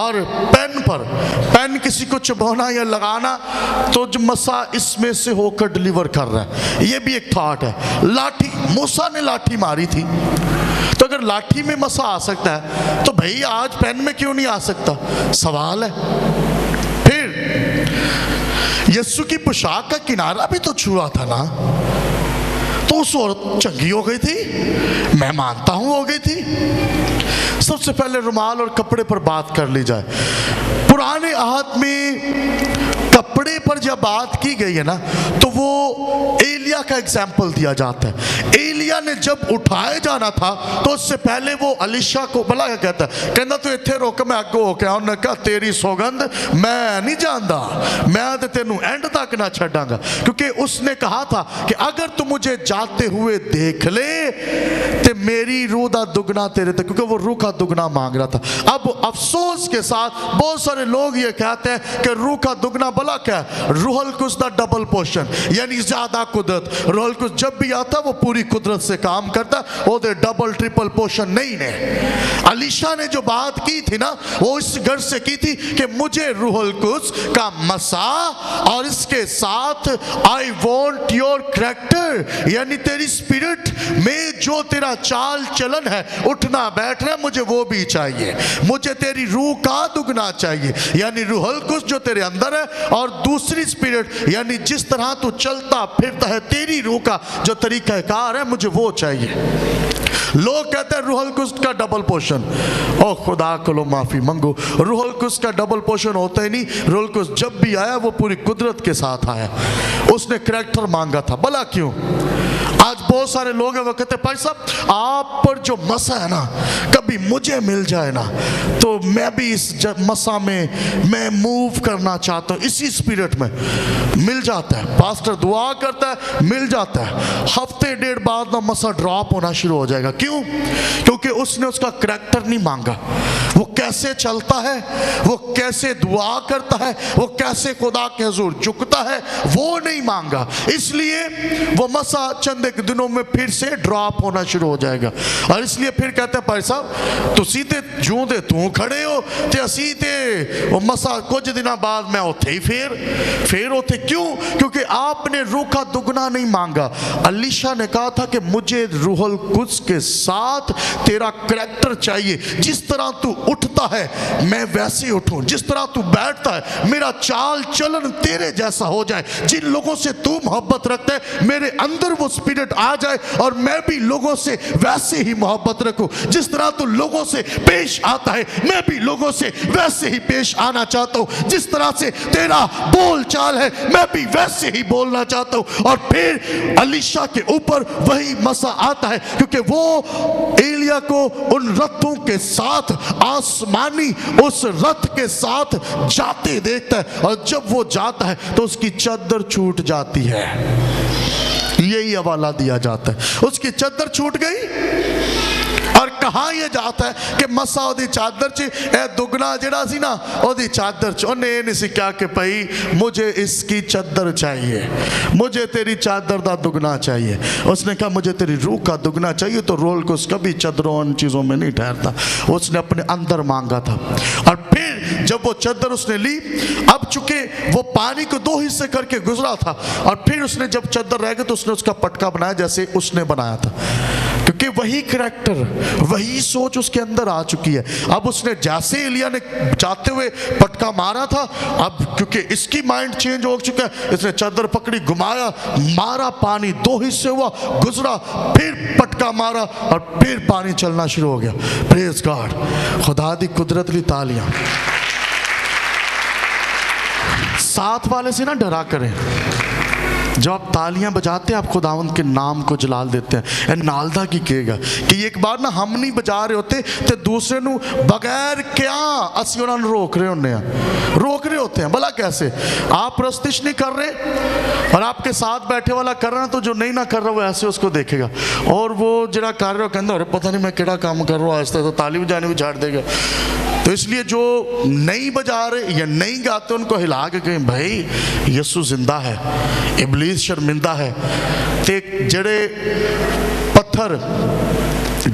اور پین پر پین کسی کو چبھونا یا لگانا تو جو مسا اس میں سے ہو کر ڈیلیور کر رہا ہے. یہ بھی ایک تھاٹ ہے. لاٹھی، موسیٰ نے لاٹھی ماری تھی، تو اگر لاٹھی میں مسا آ سکتا ہے تو بھئی آج پین میں کیوں نہیں آ سکتا؟ سوال ہے. پھر یسوع کی پوشاک کا کنارہ بھی تو چھوا تھا نا، تو اس عورت چنگی ہو گئی تھی، میں مانتا ہوں ہو گئی تھی. سب سے پہلے رومال اور کپڑے پر بات کر لی جائے. پرانے عہد میں کپڑے پر جب بات کی گئی ہے نا تو وہ ایلیا کا ایگزامپل دیا جاتا ہے. ایلیا نے جب اٹھائے جانا تھا تو اس سے پہلے وہ الیشا کو بلا کیا کہتا ہے، کہنا تو اتھے روک میں اگو ہو کے. انہوں نے کہا تیری سوگند میں نہیں جاندا، میں تے تینوں اینڈ تک نہ چھڈاں گا. کیونکہ اس نے کہا تھا کہ اگر تو مجھے جاتے ہوئے دیکھ لے تے میری روح دا دگنا تیرے تک، کیونکہ وہ روح کا دگنا مانگ رہا تھا. اب افسوس کے ساتھ بہت سارے لوگ یہ کہتے ہیں کہ روح کا دگنا بلا کیا ہے؟ روح القدس دا ڈبل پورشن، یعنی زیادہ قدرت. روح القدس جب بھی آتا وہ پوری قدرت سے کام کرتا، وہ دے ڈبل ٹرپل پورشن نہیں نے. الیشا نے جو بات کی تھی نا وہ اس گھر سے کی تھی کہ مجھے روح القدس کا مسا اور اس کے ساتھ I want your character، یعنی تیری اسپرٹ میں جو تیرا چال چلن ہے، اٹھنا بیٹھنا، مجھے وہ بھی چاہیے. مجھے تیری روح کا دگنا چاہیے، یعنی روح القدس جو تیرے اندر ہے، اور دوسری اسپرٹ یعنی جس طرح تو چلتا پھرتا ہے تیری روح کا جو طریقہ کار ہے، مجھے وہ چاہیے. لوگ کہتے ہیں روح القدس کا ڈبل پورشن. او خدا کو لو معافی منگو، روح القدس کا ڈبل پورشن ہوتا ہی نہیں. روح القدس جب بھی آیا وہ پوری قدرت کے ساتھ آیا. اس نے کریکٹر مانگا تھا. بھلا کیوں؟ آج بہت سارے لوگ ہیں وہ کہتے ہیں بھائی صاحب آپ پر جو مسا ہے نا کبھی مجھے مل جائے نا تو میں بھی اس مسا میں میں موو کرنا چاہتا ہوں. اسی اسپرٹ میں مل جاتا ہے. پاسٹر دعا کرتا ہے مل جاتا ہے. ہفتے ڈیڑھ بعد نا مسا ڈراپ ہونا شروع ہو جائے گا. کیوں؟ کیونکہ اس نے اس کا کریکٹر نہیں مانگا. وہ کیسے چلتا ہے، وہ کیسے دعا کرتا ہے، وہ کیسے خدا کے حضور جھکتا ہے، وہ نہیں مانگا. اس لیے وہ مسا چند ایک دنوں میں پھر سے ڈراپ ہونا شروع ہو جائے گا. اور اس لیے پھر کہتے ہیں بھائی صاحب تسی تے جوں دے توں کھڑے ہو تے اسی تے وہ مسا کچھ دنوں بعد میں اوتھے ہی پھر اوتھے. کیوں؟ کیونکہ آپ نے روح کا دگنا نہیں مانگا. الیشا نے کہا تھا کہ مجھے روح القدس کے ساتھ تیرا کریکٹر چاہیے. جس طرح تو اٹھتا ہے میں ویسے ہی اٹھوں، جس طرح تو بیٹھتا ہے میرا چال چلن تیرے جیسا ہو جائے. جن لوگوں سے تو محبت رکھتا ہے میرے اندر وہ اسپرٹ آ جائے اور میں بھی لوگوں سے ویسے ہی محبت رکھوں. جس طرح تو لوگوں سے پیش آتا ہے میں بھی لوگوں سے ویسے ہی پیش آنا چاہتا ہوں. جس طرح سے تیرا بول چال ہے میں بھی ویسے ہی بولنا چاہتا ہوں. اور پھر الیشا کے اوپر وہی مسا آتا ہے کیونکہ وہ ایلیا کو ان رتھوں کے ساتھ آسمانی اس رتھ کے ساتھ جاتے دیکھتا ہے. اور جب وہ جاتا ہے تو اس کی چادر چھوٹ جاتی ہے. یہی حوالہ دیا جاتا ہے. اس کی چادر چھوٹ گئی اور کہاں یہ جاتا ہے کہ مسا او دی چادر چی اے دگنا جڑا سی نا او دی چادر چی انہیں نہیں سی کیا کہ پئی مجھے اس کی چادر چاہیے، مجھے تیری چادر دا دگنا چاہیے. اس نے کہا مجھے تیری روح کا دگنا چاہیے. تو رول کو اس کبھی چادروں ان چیزوں میں نہیں ٹھہرتا. اس نے اپنے اندر مانگا تھا. اور پھر جب وہ چادر اس نے لی، اب چونکہ وہ پانی کو دو حصے کر کے گزرا تھا اور پھر اس نے جب چادر رہ گئی تو اس نے اس کا پٹکا بنایا جیسے اس نے بنایا تھا. کیونکہ وہی کریکٹر وہی سوچ اس کے اندر آ چکی ہے. اب اس نے جیسے ایلیا نے جاتے ہوئے پٹکا مارا تھا، اب کیونکہ اس کی مائنڈ چینج ہو چکا ہے، اس نے چادر پکڑی گھمایا مارا، پانی دو حصے ہوا گزرا، پھر پٹکا مارا اور پھر پانی چلنا شروع ہو گیا. پریز گاڈ. خدا دی قدرت لی تالیاں. ساتھ والے سے نہ ڈرا کریں. جب آپ تالیاں بجاتے ہیں آپ خداوند کے نام کو جلال دیتے ہیں. اے نالدہ کی کہے گا کہ ایک بار نا ہم نہیں بجا رہے ہوتے تے دوسرے نو بغیر کیا اسی انہوں نے روک رہے ہوتے ہیں. بھلا کیسے؟ آپ پرستش نہیں کر رہے اور آپ کے ساتھ بیٹھے والا کر رہا تو جو نہیں نہ کر رہا وہ ایسے اس کو دیکھے گا اور وہ جڑا کر رہا کہندہ ارے پتہ نہیں میں کیڑا کام کر رہا آہستہ تو تالی بجانے بھی چھاڑ دے گا. تو اس لیے جو نہیں بجا رہے یا نہیں گاتے ان کو ہلا کے کہیں بھائی یسوع زندہ ہے، ابلیس شرمندہ ہے. تے جڑے پتھر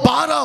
12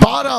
12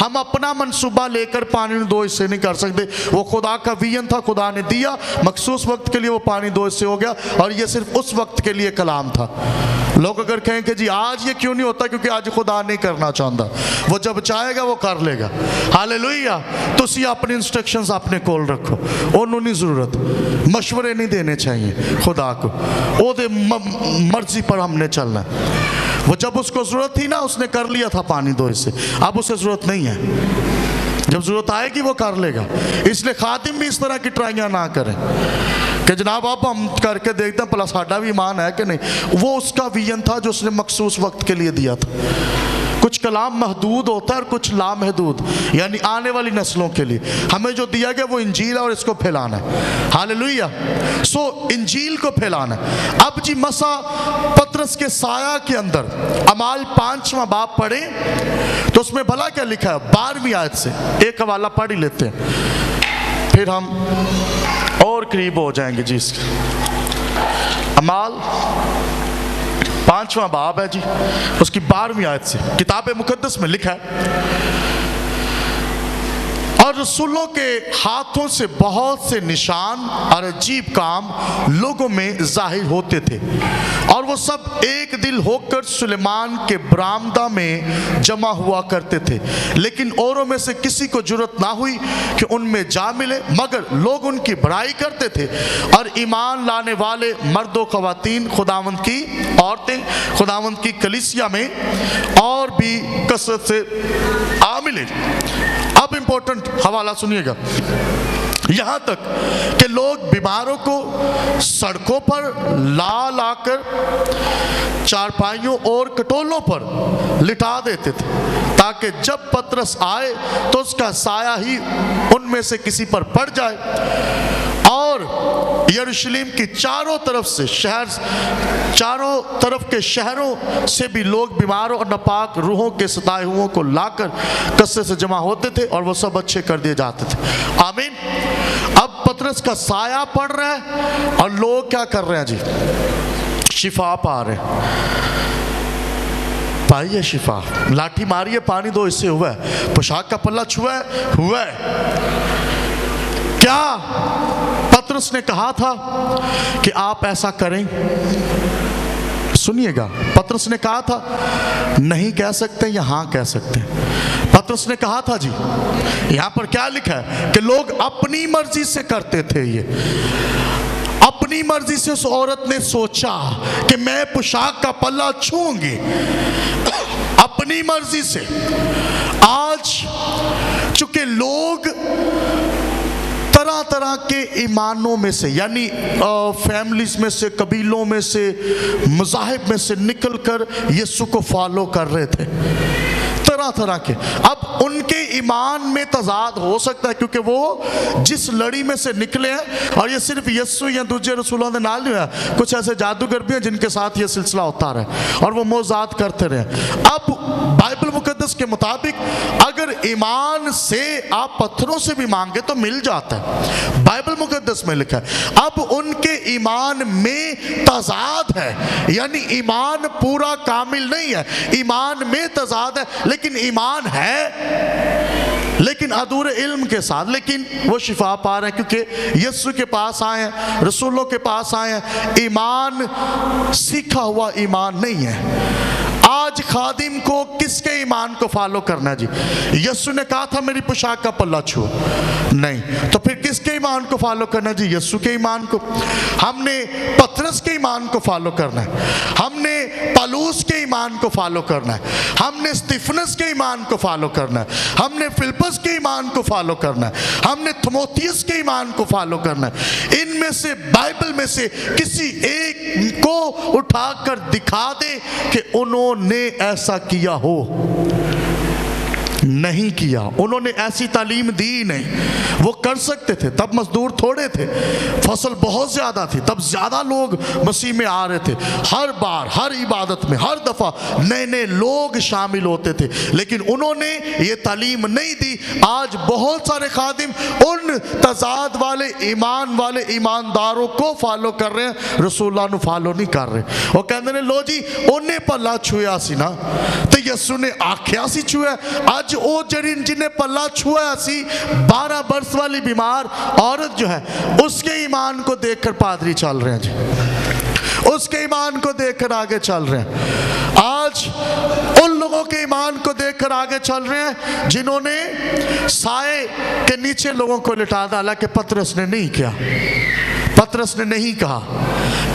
ہم اپنا منصوبہ لے کر پانی دو حصے نہیں کر سکتے. وہ خدا کا ویژن تھا, خدا نے دیا مخصوص وقت کے لیے, وہ پانی دو حصے ہو گیا, اور یہ صرف اس وقت کے لیے کلام تھا. لوگ اگر کہیں کہ جی آج یہ کیوں نہیں ہوتا, کیونکہ آج خدا نہیں کرنا چاہتا, وہ جب چاہے گا وہ کر لے گا. ہاللیلویا. تو اسی اپنی انسٹرکشنز اپنے کول رکھو, انہوں نہیں ضرورت, مشورے نہیں دینے چاہیے خدا کو, وہ دے مرضی پر ہم نے چلنا ہے. وہ جب اس کو ضرورت تھی نا, اس نے کر لیا تھا پانی دو حصے, اب اسے ضرورت نہیں ہے, جب ضرورت آئے گی وہ کر لے گا. اس لیے خادم بھی اس طرح کی ٹرائیاں نہ کریں کہ جناب اب ہم کر کے دیکھتے ہیں پلا ساڈا بھی ایمان ہے کہ نہیں. وہ اس کا ویژن تھا جو اس نے مخصوص وقت کے لیے دیا تھا. کچھ کلام محدود ہوتا ہے اور کچھ لامحدود, یعنی آنے والی نسلوں کے لیے. ہمیں جو دیا گیا وہ انجیل ہے اور اس کو پھیلانا ہے. ہاللیلویا. سو انجیل کو پھیلانا ہے. اب جی مسا پطرس کے سایہ کے اندر اعمال 5واں باب پڑھیں تو اس میں بھلا کیا لکھا ہے. 12ویں آیت سے ایک حوالہ پڑھ ہی لیتے ہیں, پھر ہم اور قریب ہو جائیں گے. جی اس کے اعمال 5واں باب ہے جی, اس کی 12ویں آیت سے کتاب مقدس میں لکھا ہے, اور رسولوں کے ہاتھوں سے بہت سے نشان اور عجیب کام لوگوں میں ظاہر ہوتے تھے, اور وہ سب ایک دل ہو کر سلیمان کے برآمدہ میں جمع ہوا کرتے تھے. لیکن اوروں میں سے کسی کو جرأت نہ ہوئی کہ ان میں جا ملے, مگر لوگ ان کی بڑائی کرتے تھے. اور ایمان لانے والے مرد و خواتین خداوند کی عورتیں خداوند کی کلیسیا میں اور بھی کثرت سے آ ملے. اب امپورٹنٹ حوالہ سنیے گا. یہاں تک کہ لوگ بیماروں کو سڑکوں پر لا کر چارپائیوں اور کٹولوں پر لٹا دیتے تھے, تاکہ جب پطرس آئے تو اس کا سایہ ہی ان میں سے کسی پر پڑ جائے. اور یروشلم کی چاروں طرف کے شہروں سے بھی لوگ بیماروں اور ناپاک روحوں کے ستائے ہوئوں کو لا کر کثرت سے جمع ہوتے تھے, اور وہ سب اچھے کر دیے جاتے تھے. آمین. اب پطرس کا سایہ پڑ رہا ہے اور لوگ کیا کر رہے ہیں جی, شفا پا رہے ہیں. پائی ہے شفا, لاٹھی ماری ہے, پانی دو حصے ہوا ہے, پوشاک کا پلہ چھوا ہے, ہوا ہے. کیا پطرس نے کہا تھا کہ آپ ایسا کریں؟ سنیے گا, پطرس نے کہا تھا نہیں کہہ سکتے یا ہاں کہہ سکتے. پطرس نے کہا تھا جی, یہاں پر کیا لکھا ہے کہ لوگ اپنی مرضی سے کرتے تھے. یہ اپنی مرضی سے اس عورت نے سوچا کہ میں پوشاک کا پلہ چھوں گی, اپنی مرضی سے. آج چونکہ لوگ طرح طرح کے ایمانوں میں سے, یعنی فیملیز میں سے, قبیلوں میں سے, مذاہب میں سے نکل کر یسوع کو فالو کر رہے تھے, طرح طرح کے. اب ان کے ایمان میں تضاد ہو سکتا ہے کیونکہ وہ جس لڑی میں سے نکلے ہیں, اور یہ صرف یسوع یا دوسرے رسولوں نے نال نہیں ہوا, کچھ ایسے جادوگر بھی ہیں جن کے ساتھ یہ سلسلہ ہوتا رہے اور وہ معجزات کرتے رہے. اب بائبل مقدس کے مطابق اگر ایمان سے آپ پتھروں سے بھی مانگے تو مل جاتا ہے, بائبل مقدس میں لکھا ہے. اب ان کے ایمان میں تضاد ہے, یعنی ایمان پورا کامل نہیں ہے, ایمان میں تضاد ہے, لیکن ایمان ہے, لیکن ادھورے علم کے ساتھ. لیکن وہ شفا پا رہے ہیں کیونکہ یسوع کے پاس آئے ہیں, رسولوں کے پاس آئے ہیں. ایمان سیکھا ہوا ایمان نہیں ہے. آج خادم کو کس کے ایمان کو فالو کرنا ہے جی؟ یسوع نے کہا تھا میری پوشاک کا پلہ چھو, نہیں, تو پھر کس کے ایمان کو فالو کرنا ہے جی؟ یسوع کے ایمان کو. ہم نے پطرس کے ایمان کو فالو کرنا ہے, ہم نے پالوس کے ایمان کو فالو کرنا ہے, ہم نے استفنس کے ایمان کو فالو کرنا ہے, ہم نے فلپس کے ایمان کو فالو کرنا ہے, ہم نے تیموتھیوس کے ایمان کو فالو کرنا ہے. ان میں سے بائبل میں سے کسی ایک کو اٹھا کر دکھا دے کہ انہوں نے ایسا کیا ہو. نہیں کیا, انہوں نے ایسی تعلیم دی نہیں. وہ کر سکتے تھے, تب مزدور تھوڑے تھے, فصل بہت زیادہ تھی, تب زیادہ لوگ مسیح میں آ رہے تھے. ہر بار, ہر عبادت میں, ہر دفعہ نئے نئے لوگ شامل ہوتے تھے, لیکن انہوں نے یہ تعلیم نہیں دی. آج بہت سارے خادم ان تضاد والے ایمانداروں کو فالو کر رہے ہیں, رسول اللہ نو فالو نہیں کر رہے. وہ کہتے ہیں لو جی انہیں پلہ چھویا سی نا, تو یسوع نے آکھیا سی چھویا. آج اج او جنہیں پلہ چھوا اسی 12 برس والی بیمار عورت جو ہے اس کے ایمان کو دیکھ کر پادری چل رہے ہیں جی، اس کے ایمان کو دیکھ کر آگے چل رہے ہیں۔ آج ان لوگوں کے ایمان کو دیکھ کر آگے چل رہے ہیں جنہوں نے سائے کے نیچے لوگوں کو لٹا دا، حالانکہ پطرس نے نہیں کیا، پطرس نے نہیں کہا۔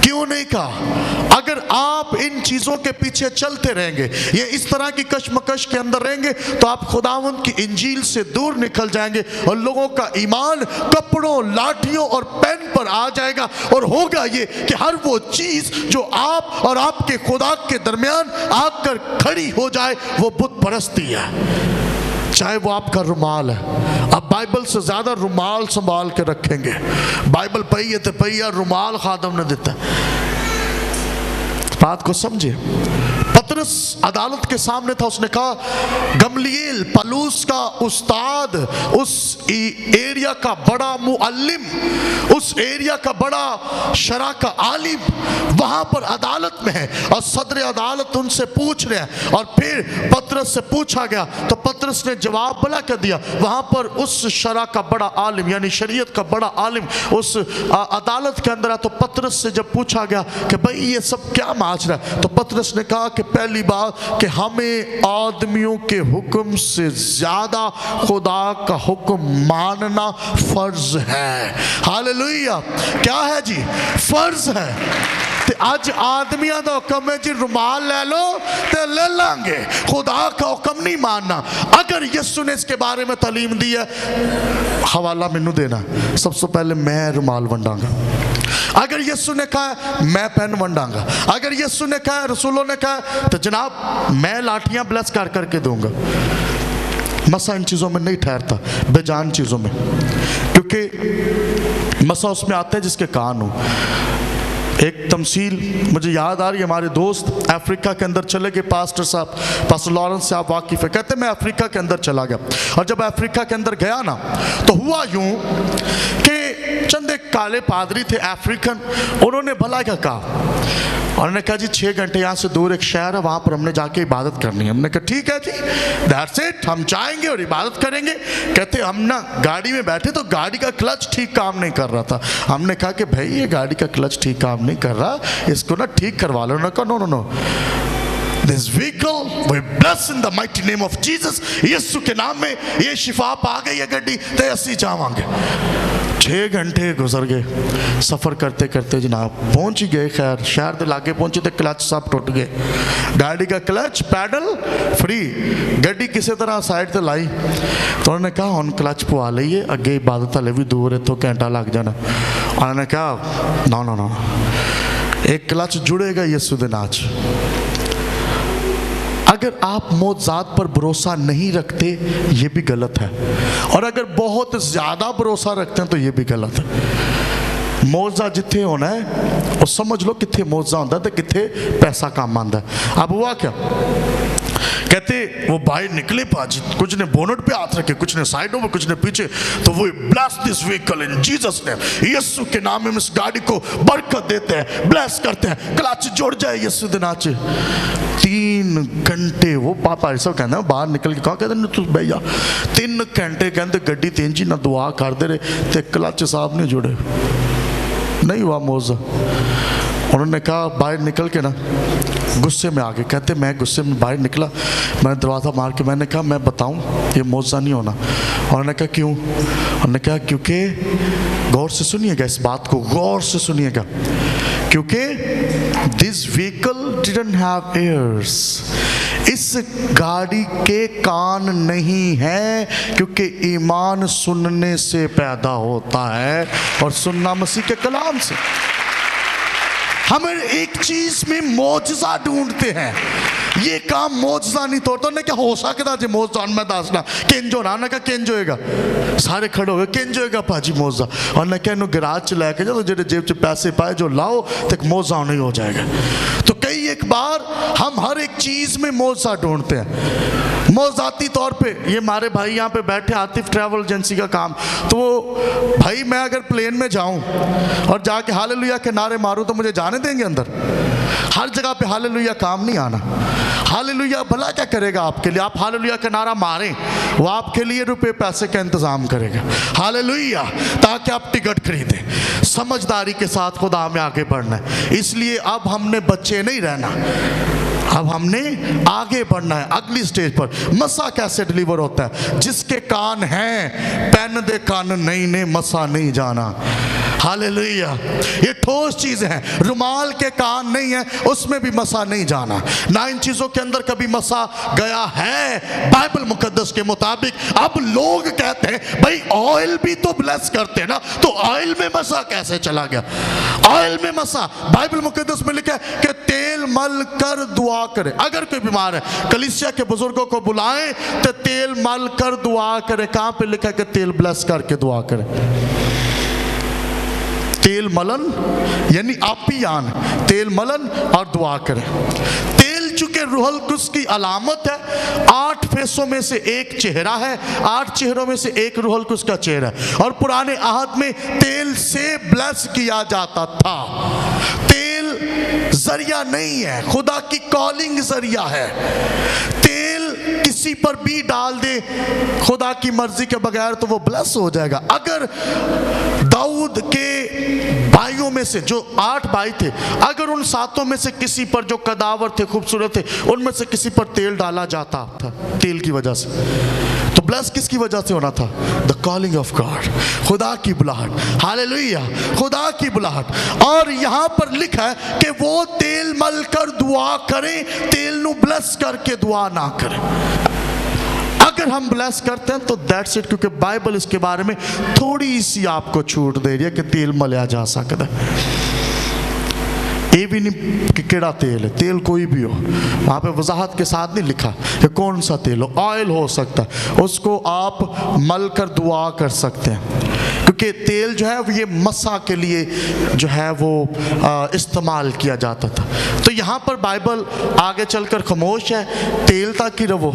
کیوں نہیں کہا؟ اگر آپ ان چیزوں کے پیچھے چلتے رہیں گے، یہ اس طرح کی کشمکش کے اندر رہیں گے، تو آپ خداوند کی انجیل سے دور نکل جائیں گے اور لوگوں کا ایمان کپڑوں، لاٹھیوں اور پین پر آ جائے گا، اور ہوگا یہ کہ ہر وہ چیز جو آپ اور آپ کے خدا کے درمیان آ کر کھڑی ہو جائے وہ بت پرستی ہے، چاہے وہ آپ کا رومال ہے۔ اب بائبل سے زیادہ رومال سنبھال کے رکھیں گے، بائبل پڑھی ہے تو پڑھی ہے، رومال خادم نے دیتا ہے۔ بات کو سمجھے، پطرس عدالت کے سامنے تھا، اس نے کہا گملیل پلوس کا استاد، اس ایریا کا بڑا معلم، اس ایریا کا بڑا شرع کا عالم وہاں پر عدالت میں ہے، اور صدر عدالت ان سے پوچھ رہے ہیں۔ اور پھر پطرس سے پوچھا گیا تو پطرس نے جواب بلا کر دیا، وہاں پر اس شرع کا بڑا عالم یعنی شریعت کا بڑا عالم اس عدالت کے اندر ہے۔ تو پطرس سے جب پوچھا گیا کہ بھئی یہ سب کیا ماجرا ہے، تو پطرس نے کہا کہ پہلی بات کہ ہمیں آدمیوں کے حکم سے زیادہ خدا کا حکم ماننا فرض ہے۔ ہاللویہ، کیا ہے جی؟ فرض ہے۔ تے اج آدمیاں دا حکم ہے جی رومال لے لو تے لے لیں گے، خدا کا حکم نہیں ماننا۔ اگر یسو نے اس کے بارے میں تعلیم دی ہے، حوالہ مینوں دینا، سب سے پہلے میں رومال ونڈاں گا۔ اگر یسو نے کہا ہے میں پین ونڈاں گا، اگر یسو نے کہا ہے، رسولوں نے کہا ہے، تو جناب میں لاٹھیاں بلیس کر کر کے دوں گا۔ مسا ان چیزوں میں نہیں ٹھہرتا، بے جان چیزوں میں، کیونکہ مسا اس میں آتا ہے جس کے کان ہوں۔ ایک تمثیل مجھے یاد آ رہی ہے، ہمارے دوست افریقہ کے اندر چلے گئے، پاسٹر صاحب، پاسٹر لارنس سے آپ واقف ہے، کہتے ہیں میں افریقہ کے اندر چلا گیا، اور جب افریقہ کے اندر گیا نا تو ہوا یوں کہ چند ایک کالے پادری تھے افریقن، انہوں نے بھلا کیا کہا، اور انہوں نے کہا جی 6 گھنٹے یہاں سے دور ایک شہر ہے، وہاں پر ہم نے جا کے عبادت کرنی ہے۔ ہم نے کہا ٹھیک ہے جی، دیٹس اٹ، ہم جائیں گے اور عبادت کریں گے۔ کہتے ہم نا گاڑی میں بیٹھے تو گاڑی کا کلچ ٹھیک کام نہیں کر رہا تھا۔ ہم نے کہا کہ بھائی یہ گاڑی کا کلچ ٹھیک کام نہیں کر رہا، اس کو نا ٹھیک کروا لو۔ انہوں نے کہا نو نو نو، this vehicle we bless in the mighty name of Jesus، یسو کے نام میں یہ شفا پا گئی ہے گڈی تے اسی جاواں گے۔ 6 گھنٹے گزر گئے سفر کرتے کرتے، جناب پہنچ ہی گئے، خیر شہر دے لاگے پہنچے تے کلچ سب ٹوٹ گئے، گاڑی کا کلچ پیڈل فری، گڈی کسی طرح سائڈ تے لائی۔ تو انہوں نے کہا ہن کلچ پوا لئیے، اگے عبادت والے بھی دور ہے تو گھنٹہ لگ جانا۔ انہوں نے کہا نو نو نو، ایک کلچ جڑے گا یسوع دے نام وچ۔ اگر آپ معجزات پر بھروسہ نہیں رکھتے یہ بھی غلط ہے، اور اگر بہت زیادہ بھروسہ رکھتے ہیں تو یہ بھی غلط ہے۔ معجزہ جتھے ہونا ہے وہ سمجھ لو کتھے معجزہ ہوتا ہے تو کتھے پیسہ کام آندا ہے۔ اب ہوا کیا، کہتے وہ باہر نکلے پاجی، کچھ نے بونٹ پہ ہاتھ رکھے، کچھ نے سائڈوں میں، کچھ نے پیچھے، تو وہ بلیس دس وہیکل ان جیسس نیم، یسو کے نام میں اس گاڑی کو برکت دیتے ہیں، بلیس کرتے ہیں، کلچ جڑ جائے یسو دے نام وچ۔ 3 گھنٹے وہ پاپا ایسا کہنا باہر نکل کے کہا، کہتے تو بھیا 3 گھنٹے کہتے گڈی تینجی نہ دعا کر دے رہے تے کلچ صاحب نہیں جڑے، نہیں ہوا معجزہ۔ انہوں نے کہا باہر نکل کے نا غصے میں آگے، کہتے میں غصے میں باہر نکلا، میں نے دروازہ مار کے میں نے کہا میں بتاؤں یہ معجزہ نہیں ہونا۔ انہوں نے کہا کیوں؟ انہوں نے کہا کیونکہ غور سے سنیے گا، اس بات کو غور سے سنیے گا، کیونکہ this vehicle didn't have ears، اس گاڑی کے کان نہیں ہیں، کیونکہ ایمان سننے سے پیدا ہوتا ہے اور سننا مسیح کے کلام سے۔ ہمیں ایک چیز میں معجزہ ڈھونڈتے ہیں، یہ کام معجزہ نہیں توڑتا۔ انہوں نے کیا ہو سکتا جی معجزہ، میں دسنا کنج ہونا، انہوں نے کہا کنج ہوئے گا، سارے کھڑے ہوئے کنج ہوئے گا پاجی معجزہ۔ انہوں نے کہا انہوں گراج چلائے کے جاؤ، جڑے جیب چ پیسے پائے جو لاؤ تو ایک معجزہ نہیں ہو جائے گا۔ تو کئی ایک بار ہم ہر ایک چیز میں معجزہ ڈھونڈتے ہیں۔ معجزاتی طور پہ یہ ہمارے بھائی یہاں پہ بیٹھے، عاطف ٹریول ایجنسی کا کام، تو وہ بھائی میں اگر پلین میں جاؤں اور جا کے ہاللویہ کے نعرے ماروں تو مجھے جانے دیں گے اندر؟ ہر جگہ پہ ہاللویا کام نہیں آنا. ہاللویا بھلا کیا کرے گا آپ کے لیے؟ آپ ہاللویا کا نعرہ ماریں، وہ آپ کے لیے روپے پیسے کا انتظام کرے گا. ہاللویا، تاکہ آپ ٹکٹ خریدیں. سمجھداری کے ساتھ خدا میں آگے بڑھنا ہے. اس لیے اب ہم نے بچے نہیں رہنا، اب ہم نے آگے بڑھنا ہے اگلی سٹیج پر. مسا کیسے ڈیلیور ہوتا ہے؟ جس کے کان ہیں پین دے کان نہیں نے مسا نہیں جانا. ہاللویا، یہ ٹھوس چیزیں ہیں. رومال کے کان نہیں ہیں، اس میں بھی مسا نہیں جانا. نہ ان چیزوں کے اندر کبھی مسا گیا ہے بائبل مقدس کے مطابق. اب لوگ کہتے ہیں بھئی آئل بھی تو بلیس کرتے ہیں نا، تو آئل میں مسا کیسے چلا گیا؟ آئل میں مسا، بائبل مقدس میں لکھا ہے کہ تیل مل کر دعا کرے. اگر کوئی بیمار ہے کلیسیا کے بزرگوں کو بلائیں تو تیل مل کر دعا کرے. کہاں پہ لکھا ہے کہ تیل بلیس کر کے دعا کرے؟ تیل ملن یعنی آپیان، تیل ملن اور دعا کریں. تیل چونکہ روح القدس کی علامت ہے، 8 فیسوں میں سے ایک چہرہ ہے، 8 چہروں میں سے ایک روح القدس کا چہرہ ہے. اور پرانے عہد میں تیل سے بلیس کیا جاتا تھا. تیل ذریعہ نہیں ہے، خدا کی کالنگ ذریعہ ہے. تیل کسی پر بھی ڈال دے خدا کی مرضی کے بغیر تو وہ بلیس ہو جائے گا. اگر داؤد کے بھائیوں میں سے جو 8 بھائی تھے، اگر ان 7 میں سے کسی پر جو قداور تھے، خوبصورت تھے، ان میں سے کسی پر تیل ڈالا جاتا تھا تیل کی وجہ سے، تو بلیس کس کی وجہ سے ہونا تھا؟ دا کالنگ آف گاڈ، خدا کی بلاہٹ. ہاللویا، خدا کی بلاہٹ. اور یہاں پر لکھا ہے کہ وہ تیل مل کر دعا کریں، تیل نو بلیس کر کے دعا نہ کریں. اگر ہم بلیس کرتے ہیں تو دیٹس اٹ، کیونکہ بائبل اس کے بارے میں تھوڑی سی آپ کو چھوٹ دے رہی ہے کہ تیل ملیا جا سکتا ہے. یہ بھی نہیں کہ کیڑا تیل ہے، تیل کوئی بھی ہو، وہاں پہ وضاحت کے ساتھ نہیں لکھا کہ کون سا تیل ہو. آئل ہو سکتا ہے، اس کو آپ مل کر دعا کر سکتے ہیں، کیونکہ تیل جو ہے یہ مسا کے لیے جو ہے وہ استعمال کیا جاتا تھا. تو یہاں پر بائبل آگے چل کر خاموش ہے. تیل تک ہی رہو،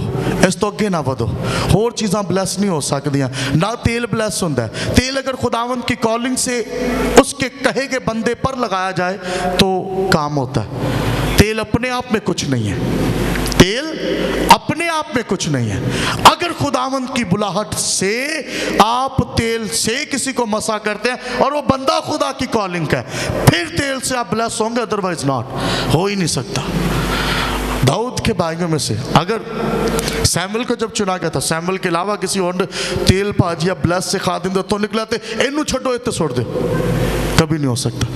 اس تو اگے نہ ودو. اور چیزاں بلیس نہیں ہو سکتی ہیں، نہ تیل بلیس ہوتا ہے. تیل اگر خداوند کی کالنگ سے اس کے کہے گئے بندے پر لگایا جائے تو کام ہوتا ہے. تیل اپنے آپ میں کچھ نہیں ہے، تیل اپنے آپ میں کچھ نہیں ہے. اگر خداوند کی بلاہٹ سے آپ تیل سے کسی کو مسا کرتے ہیں اور وہ بندہ خدا کی کالنگ کا ہے، پھر تیل سے آپ بلیس ہوں گے، ادروائز ناٹ، ہو ہی نہیں سکتا. داؤد کے بھائیوں میں سے اگر سیمویل کو جب چنا گیا تھا، سیمویل کے علاوہ کسی اور تیل پاجیا بلیس سے خادم دے تو نکلاتے اینو چھڑو ایتے چھوڑ دے، کبھی نہیں ہو سکتا.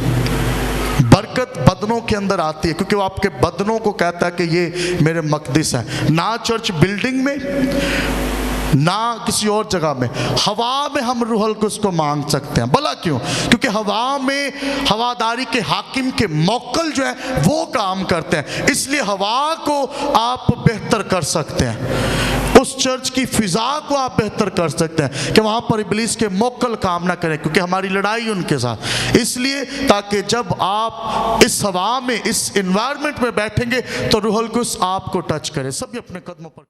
برکت بدنوں کے اندر آتی ہے، کیونکہ وہ آپ کے بدنوں کو کہتا ہے کہ یہ میرے مقدس ہیں. نہ چرچ بلڈنگ میں، نہ کسی اور جگہ میں. ہوا میں ہم روح القدس کو مانگ سکتے ہیں. بھلا کیوں؟ کیونکہ ہوا میں ہواداری کے حاکم کے موکل جو ہیں وہ کام کرتے ہیں. اس لیے ہوا کو آپ بہتر کر سکتے ہیں، اس چرچ کی فضا کو آپ بہتر کر سکتے ہیں کہ وہاں پر ابلیس کے موکل کام نہ کریں، کیونکہ ہماری لڑائی ان کے ساتھ. اس لیے تاکہ جب آپ اس ہوا میں، اس انوائرمنٹ میں بیٹھیں گے تو روح القدس آپ کو ٹچ کرے. سب اپنے قدموں پر